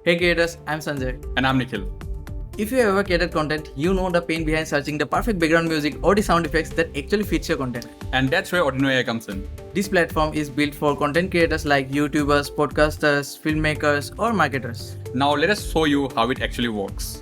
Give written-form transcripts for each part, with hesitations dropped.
Hey creators, I'm Sanjay. And I'm Nikhil. If you have ever created content, you know the pain behind searching the perfect background music or the sound effects that actually fits your content. And that's where Audino.ai comes in. This platform is built for content creators like YouTubers, podcasters, filmmakers, or marketers. Now let us show you how it actually works.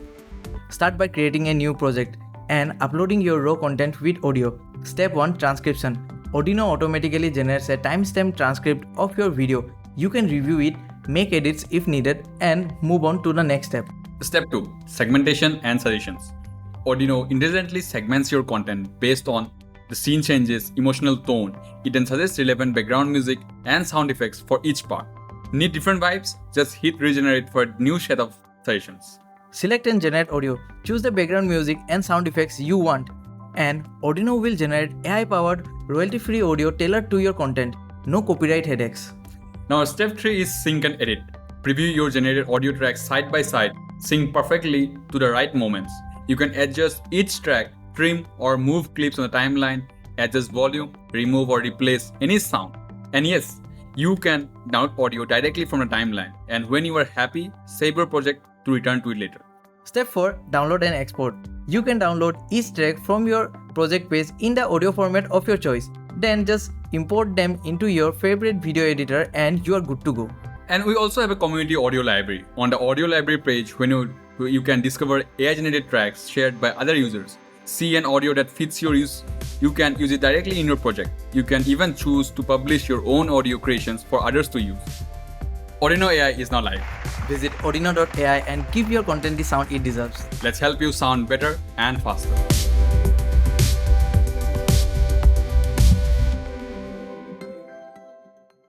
Start by creating a new project and uploading your raw content with audio. Step 1. Transcription. Audino automatically generates a timestamp transcript of your video. You can review it, make edits if needed, and move on to the next step. Step 2. Segmentation and Suggestions. Audino intelligently segments your content based on the scene changes, emotional tone. It then suggests relevant background music and sound effects for each part. Need different vibes? Just hit regenerate for a new set of suggestions. Select and generate audio. Choose the background music and sound effects you want. And Audino will generate AI-powered, royalty-free audio tailored to your content. No copyright headaches. Now step 3 is sync and edit. Preview your generated audio tracks side by side. Sync perfectly to the right moments. You can adjust each track, trim or move clips on the timeline, adjust volume, remove or replace any sound. And yes, you can download audio directly from the timeline. And when you are happy, save your project to return to it later. Step 4. Download and export. You can download each track from your project page in the audio format of your choice. Then just import them into your favorite video editor and you are good to go. And we also have a community audio library. On the audio library page, you can discover AI-generated tracks shared by other users. See an audio that fits your use. You can use it directly in your project. You can even choose to publish your own audio creations for others to use. Audino.ai is now live. Visit Audino.ai and give your content the sound it deserves. Let's help you sound better and faster.